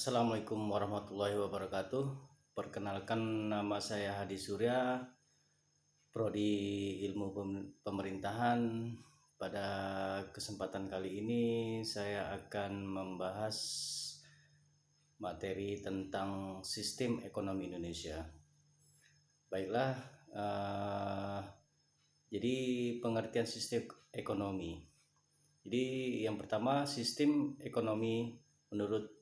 Assalamualaikum warahmatullahi wabarakatuh. Perkenalkan, nama saya Hadi Surya, Prodi Ilmu Pemerintahan. Pada kesempatan kali ini saya akan membahas materi tentang sistem ekonomi Indonesia. Baiklah, jadi pengertian sistem ekonomi. Jadi yang pertama, sistem ekonomi menurut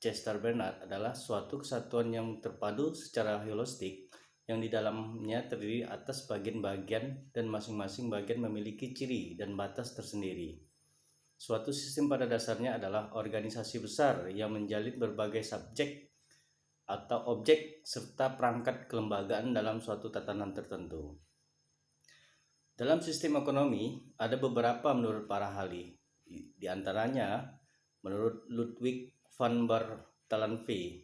Chester Bernard adalah suatu kesatuan yang terpadu secara holistik yang di dalamnya terdiri atas bagian-bagian dan masing-masing bagian memiliki ciri dan batas tersendiri. Suatu sistem pada dasarnya adalah organisasi besar yang menjalin berbagai subjek atau objek serta perangkat kelembagaan dalam suatu tatanan tertentu. Dalam sistem ekonomi ada beberapa menurut para ahli. Di antaranya menurut Ludwig van Bartholomeu.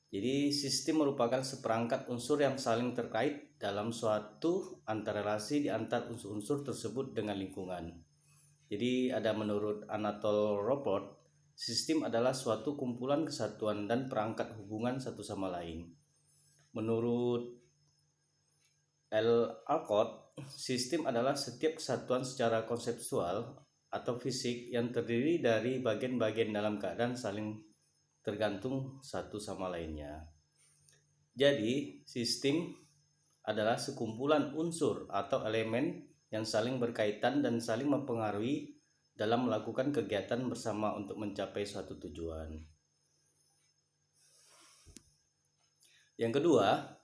Jadi sistem merupakan seperangkat unsur yang saling terkait dalam suatu antarrelasi di antar unsur-unsur tersebut dengan lingkungan. Jadi ada menurut Anatole Rothbard, sistem adalah suatu kumpulan kesatuan dan perangkat hubungan satu sama lain. Menurut L. Alcott, sistem adalah setiap kesatuan secara konseptual atau fisik yang terdiri dari bagian-bagian dalam keadaan saling tergantung satu sama lainnya. Jadi, sistem adalah sekumpulan unsur atau elemen yang saling berkaitan dan saling mempengaruhi dalam melakukan kegiatan bersama untuk mencapai suatu tujuan. Yang kedua,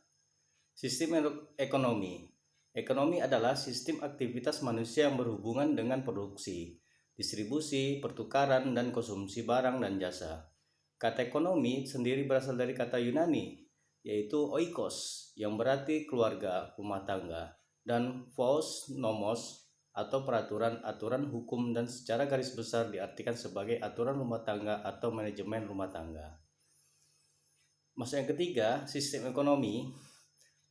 sistem ekonomi. Ekonomi adalah sistem aktivitas manusia yang berhubungan dengan produksi, distribusi, pertukaran, dan konsumsi barang dan jasa. Kata ekonomi sendiri berasal dari kata Yunani, yaitu oikos, yang berarti keluarga, rumah tangga, dan phos, nomos, atau peraturan-aturan hukum, dan secara garis besar diartikan sebagai aturan rumah tangga atau manajemen rumah tangga. Maksud yang ketiga, sistem ekonomi.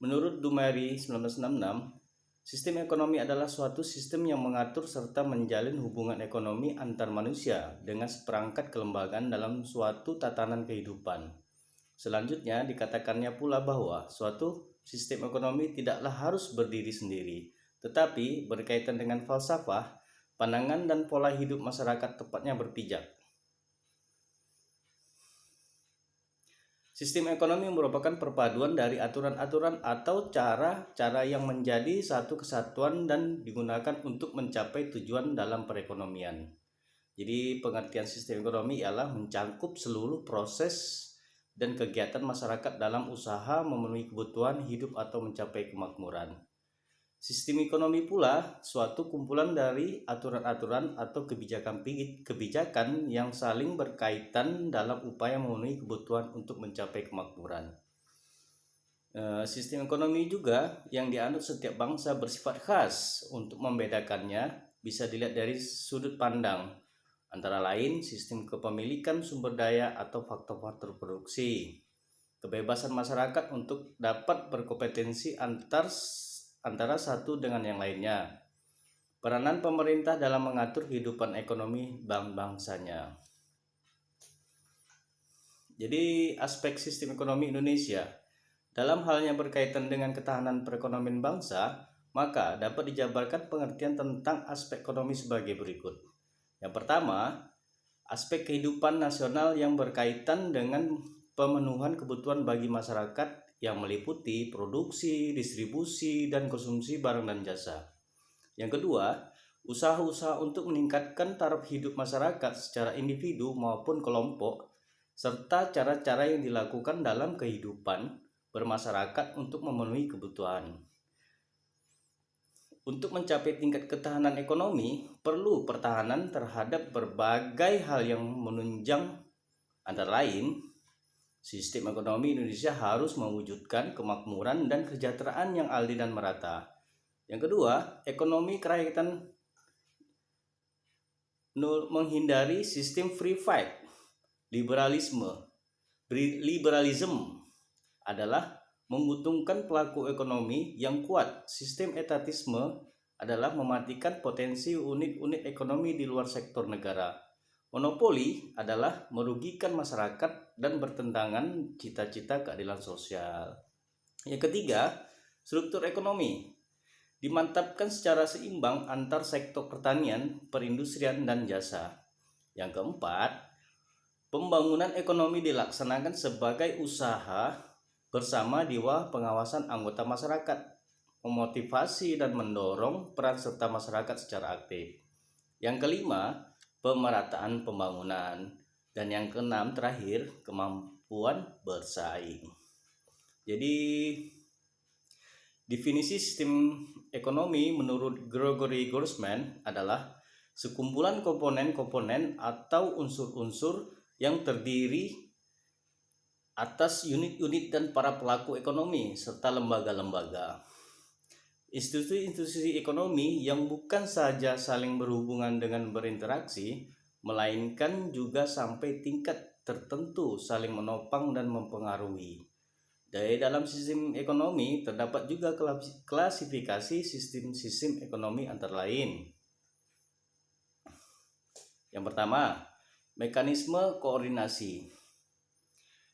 Menurut Dumary 1966, sistem ekonomi adalah suatu sistem yang mengatur serta menjalin hubungan ekonomi antar manusia dengan seperangkat kelembagaan dalam suatu tatanan kehidupan. Selanjutnya dikatakannya pula bahwa suatu sistem ekonomi tidaklah harus berdiri sendiri, tetapi berkaitan dengan falsafah, pandangan dan pola hidup masyarakat, tepatnya berpijak. Sistem ekonomi merupakan perpaduan dari aturan-aturan atau cara-cara yang menjadi satu kesatuan dan digunakan untuk mencapai tujuan dalam perekonomian. Jadi pengertian sistem ekonomi ialah mencangkup seluruh proses dan kegiatan masyarakat dalam usaha memenuhi kebutuhan hidup atau mencapai kemakmuran. Sistem ekonomi pula suatu kumpulan dari aturan-aturan atau kebijakan yang saling berkaitan dalam upaya memenuhi kebutuhan untuk mencapai kemakmuran. Sistem ekonomi juga yang dianut setiap bangsa bersifat khas. Untuk membedakannya bisa dilihat dari sudut pandang, antara lain sistem kepemilikan sumber daya atau faktor-faktor produksi, kebebasan masyarakat untuk dapat berkompetensi antara satu dengan yang lainnya, peranan pemerintah dalam mengatur kehidupan ekonomi bangsanya. Jadi aspek sistem ekonomi Indonesia dalam hal yang berkaitan dengan ketahanan perekonomian bangsa, maka dapat dijabarkan pengertian tentang aspek ekonomi sebagai berikut. Yang pertama, aspek kehidupan nasional yang berkaitan dengan pemenuhan kebutuhan bagi masyarakat yang meliputi produksi, distribusi, dan konsumsi barang dan jasa. Yang kedua, usaha-usaha untuk meningkatkan taraf hidup masyarakat secara individu maupun kelompok, serta cara-cara yang dilakukan dalam kehidupan bermasyarakat untuk memenuhi kebutuhan. Untuk mencapai tingkat ketahanan ekonomi, perlu pertahanan terhadap berbagai hal yang menunjang, antara lain, sistem ekonomi Indonesia harus mewujudkan kemakmuran dan kesejahteraan yang adil dan merata. Yang kedua, ekonomi kerakyatan menghindari sistem free fight. Liberalisme adalah menguntungkan pelaku ekonomi yang kuat. Sistem etatisme adalah mematikan potensi unit-unit ekonomi di luar sektor negara. Monopoli adalah merugikan masyarakat dan bertentangan cita-cita keadilan sosial. Yang ketiga, struktur ekonomi dimantapkan secara seimbang antar sektor pertanian, perindustrian, dan jasa. Yang keempat, pembangunan ekonomi dilaksanakan sebagai usaha bersama di bawah pengawasan anggota masyarakat, memotivasi dan mendorong peran serta masyarakat secara aktif. Yang kelima, pemerataan pembangunan. Dan yang keenam terakhir, kemampuan bersaing. Jadi definisi sistem ekonomi menurut Gregory Grossman adalah sekumpulan komponen-komponen atau unsur-unsur yang terdiri atas unit-unit dan para pelaku ekonomi serta lembaga-lembaga. Institusi-institusi ekonomi yang bukan saja saling berhubungan dengan berinteraksi, melainkan juga sampai tingkat tertentu saling menopang dan mempengaruhi. Dari dalam sistem ekonomi terdapat juga klasifikasi sistem-sistem ekonomi antara lain. Yang pertama, mekanisme koordinasi.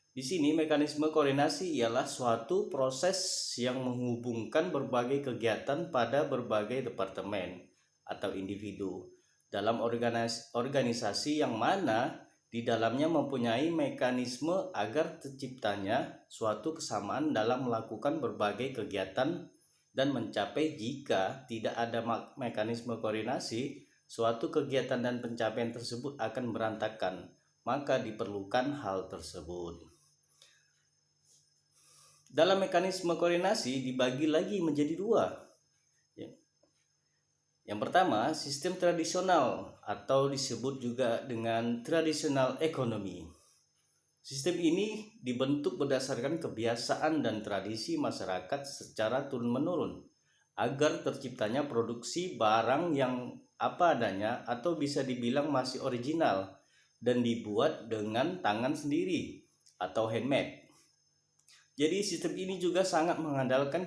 Di sini mekanisme koordinasi ialah suatu proses yang menghubungkan berbagai kegiatan pada berbagai departemen atau individu dalam organisasi yang mana di dalamnya mempunyai mekanisme agar terciptanya suatu kesamaan dalam melakukan berbagai kegiatan dan mencapai. Jika tidak ada mekanisme koordinasi, suatu kegiatan dan pencapaian tersebut akan berantakan, maka diperlukan hal tersebut. Dalam mekanisme koordinasi dibagi lagi menjadi dua. Yang pertama, sistem tradisional atau disebut juga dengan traditional economy. Sistem ini dibentuk berdasarkan kebiasaan dan tradisi masyarakat secara turun-menurun agar terciptanya produksi barang yang apa adanya atau bisa dibilang masih original dan dibuat dengan tangan sendiri atau handmade. Jadi sistem ini juga sangat mengandalkan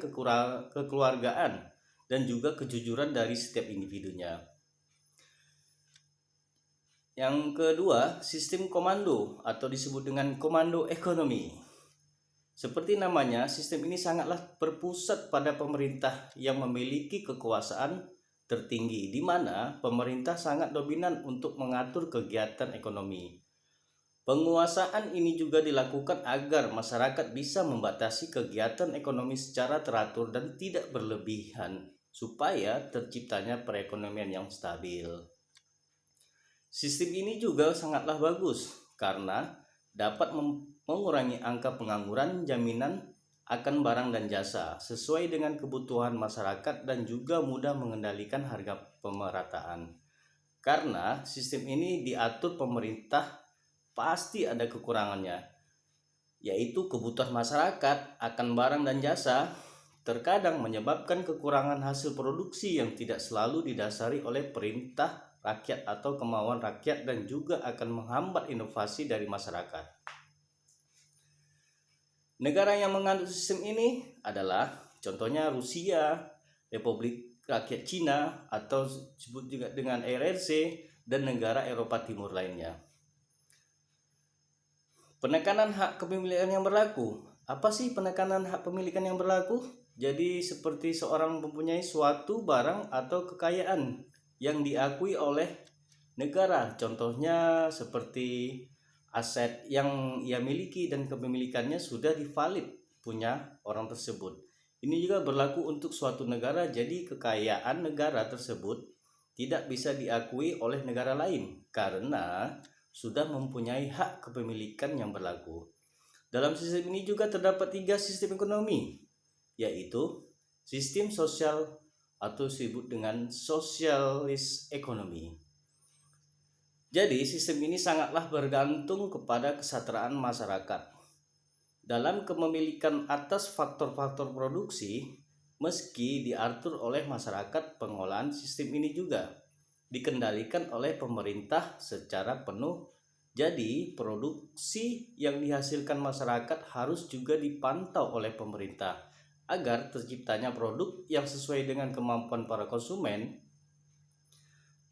kekeluargaan dan juga kejujuran dari setiap individunya. Yang kedua, sistem komando atau disebut dengan komando ekonomi. Seperti namanya, sistem ini sangatlah berpusat pada pemerintah yang memiliki kekuasaan tertinggi, di mana pemerintah sangat dominan untuk mengatur kegiatan ekonomi. Penguasaan ini juga dilakukan agar masyarakat bisa membatasi kegiatan ekonomi secara teratur dan tidak berlebihan, supaya terciptanya perekonomian yang stabil. Sistem ini juga sangatlah bagus karena dapat mengurangi angka pengangguran, jaminan akan barang dan jasa sesuai dengan kebutuhan masyarakat dan juga mudah mengendalikan harga pemerataan. Karena sistem ini diatur pemerintah, pasti ada kekurangannya, yaitu kebutuhan masyarakat akan barang dan jasa terkadang menyebabkan kekurangan hasil produksi yang tidak selalu didasari oleh perintah rakyat atau kemauan rakyat dan juga akan menghambat inovasi dari masyarakat. Negara yang menganut sistem ini adalah contohnya Rusia, Republik Rakyat Cina atau disebut juga dengan RRC, dan negara Eropa Timur lainnya. Penekanan hak kepemilikan yang berlaku. Apa sih penekanan hak pemilikan yang berlaku? Jadi seperti seorang mempunyai suatu barang atau kekayaan yang diakui oleh negara. Contohnya seperti aset yang ia miliki dan kepemilikannya sudah divalid punya orang tersebut. Ini juga berlaku untuk suatu negara, jadi kekayaan negara tersebut tidak bisa diakui oleh negara lain karena sudah mempunyai hak kepemilikan yang berlaku. Dalam sistem ini juga terdapat 3 sistem ekonomi, yaitu sistem sosial atau disebut dengan socialist economy. Jadi sistem ini sangatlah bergantung kepada kesejahteraan masyarakat. Dalam kepemilikan atas faktor-faktor produksi, meski diatur oleh masyarakat, pengolahan sistem ini juga dikendalikan oleh pemerintah secara penuh. Jadi produksi yang dihasilkan masyarakat harus juga dipantau oleh pemerintah agar terciptanya produk yang sesuai dengan kemampuan para konsumen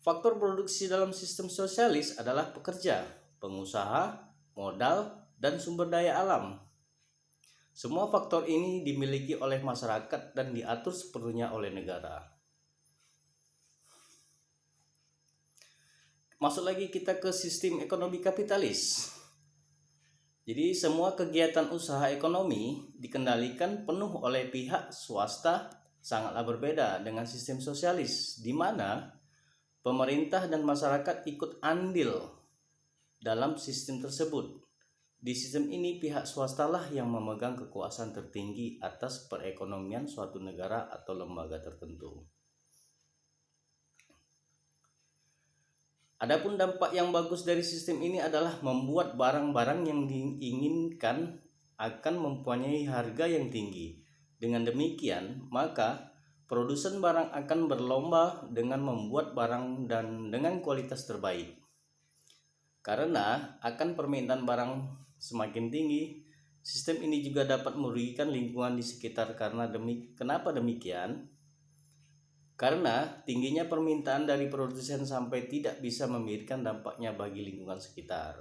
Faktor produksi dalam sistem sosialis adalah pekerja, pengusaha, modal, dan sumber daya alam. Semua faktor ini dimiliki oleh masyarakat dan diatur sepenuhnya oleh negara. Masuk lagi kita ke sistem ekonomi kapitalis. Jadi semua kegiatan usaha ekonomi dikendalikan penuh oleh pihak swasta, sangatlah berbeda dengan sistem sosialis, di mana pemerintah dan masyarakat ikut andil dalam sistem tersebut. Di sistem ini pihak swastalah yang memegang kekuasaan tertinggi atas perekonomian suatu negara atau lembaga tertentu. Adapun dampak yang bagus dari sistem ini adalah membuat barang-barang yang diinginkan akan mempunyai harga yang tinggi. Dengan demikian, maka produsen barang akan berlomba dengan membuat barang dan dengan kualitas terbaik. Karena akan permintaan barang semakin tinggi, sistem ini juga dapat merugikan lingkungan di sekitar. Kenapa demikian? Karena tingginya permintaan dari produsen sampai tidak bisa memberikan dampaknya bagi lingkungan sekitar.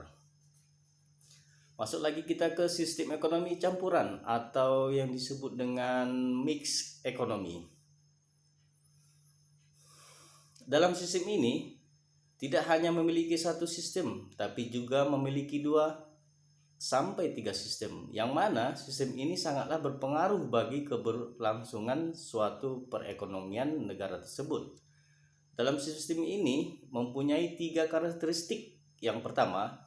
Masuk lagi kita ke sistem ekonomi campuran atau yang disebut dengan mix ekonomi. Dalam sistem ini tidak hanya memiliki satu sistem, tapi juga memiliki 2 sampai 3 sistem, yang mana sistem ini sangatlah berpengaruh bagi keberlangsungan suatu perekonomian negara tersebut. Dalam sistem ini mempunyai 3 karakteristik. Yang pertama,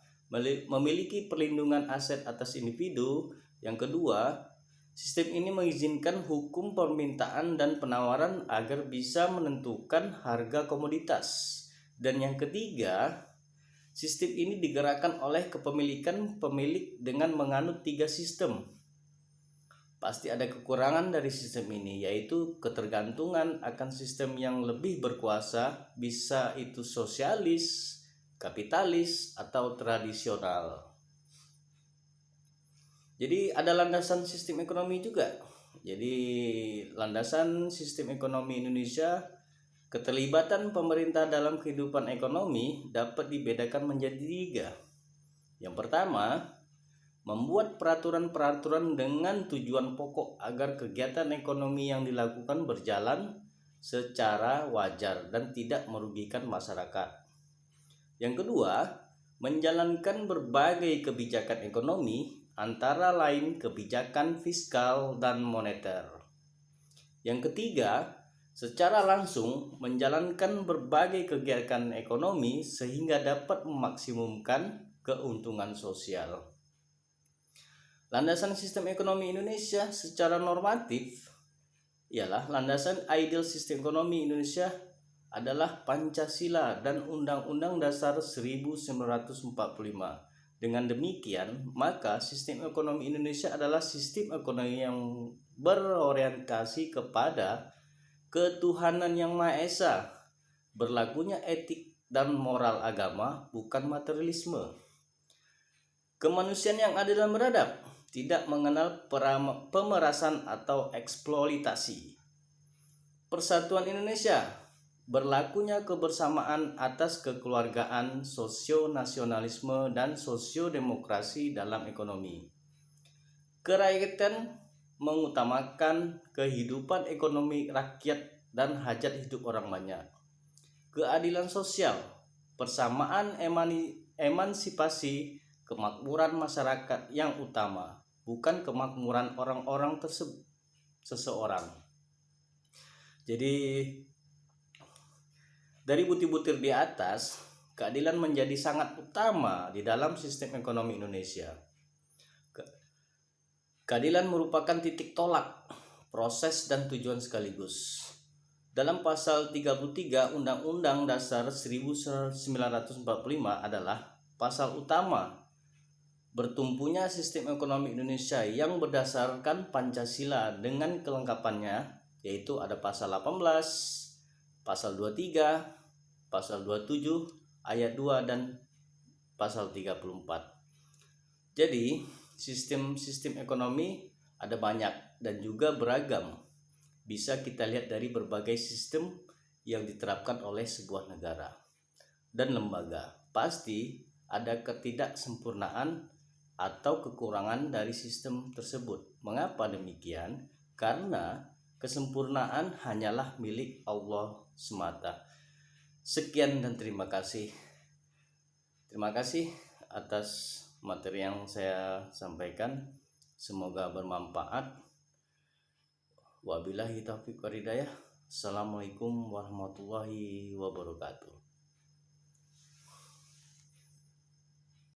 memiliki perlindungan aset atas individu. Yang kedua, sistem ini mengizinkan hukum permintaan dan penawaran agar bisa menentukan harga komoditas. Dan yang ketiga, sistem ini digerakkan oleh kepemilikan pemilik dengan menganut 3 sistem. Pasti ada kekurangan dari sistem ini, yaitu ketergantungan akan sistem yang lebih berkuasa, bisa itu sosialis, kapitalis, atau tradisional. Jadi ada landasan sistem ekonomi juga. Jadi landasan sistem ekonomi Indonesia, keterlibatan pemerintah dalam kehidupan ekonomi dapat dibedakan menjadi 3. Yang pertama, membuat peraturan-peraturan dengan tujuan pokok agar kegiatan ekonomi yang dilakukan berjalan secara wajar dan tidak merugikan masyarakat. Yang kedua, menjalankan berbagai kebijakan ekonomi, antara lain kebijakan fiskal dan moneter. Yang ketiga, secara langsung menjalankan berbagai kegiatan ekonomi sehingga dapat memaksimumkan keuntungan sosial. Landasan sistem ekonomi Indonesia secara normatif ialah landasan ideal sistem ekonomi Indonesia adalah Pancasila dan Undang-Undang Dasar 1945. Dengan demikian, maka sistem ekonomi Indonesia adalah sistem ekonomi yang berorientasi kepada ketuhanan yang Maha Esa, berlakunya etik dan moral agama, bukan materialisme. Kemanusiaan yang adil dan beradab, tidak mengenal pemerasan atau eksploitasi. Persatuan Indonesia, berlakunya kebersamaan atas kekeluargaan, sosio-nasionalisme, dan sosio-demokrasi dalam ekonomi. Kerakyatan mengutamakan kehidupan ekonomi rakyat dan hajat hidup orang banyak. Keadilan sosial, persamaan emansipasi, kemakmuran masyarakat yang utama, bukan kemakmuran orang-orang seseorang. Jadi dari butir-butir di atas, keadilan menjadi sangat utama di dalam sistem ekonomi Indonesia. Keadilan merupakan titik tolak, proses dan tujuan sekaligus. Dalam pasal 33 Undang-Undang Dasar 1945 adalah pasal utama bertumpunya sistem ekonomi Indonesia yang berdasarkan Pancasila dengan kelengkapannya, yaitu ada pasal 18, pasal 23, pasal 27, ayat 2, dan pasal 34. Jadi sistem ekonomi ada banyak dan juga beragam. Bisa kita lihat dari berbagai sistem yang diterapkan oleh sebuah negara. dan lembaga. Pasti ada ketidaksempurnaan atau kekurangan dari sistem tersebut. Mengapa demikian? Karena kesempurnaan hanyalah milik Allah semata. Sekian dan terima kasih. Terima kasih atas materi yang saya sampaikan. Semoga bermanfaat. Wabillahi taufiq wal hidayah. Assalamualaikum warahmatullahi wabarakatuh.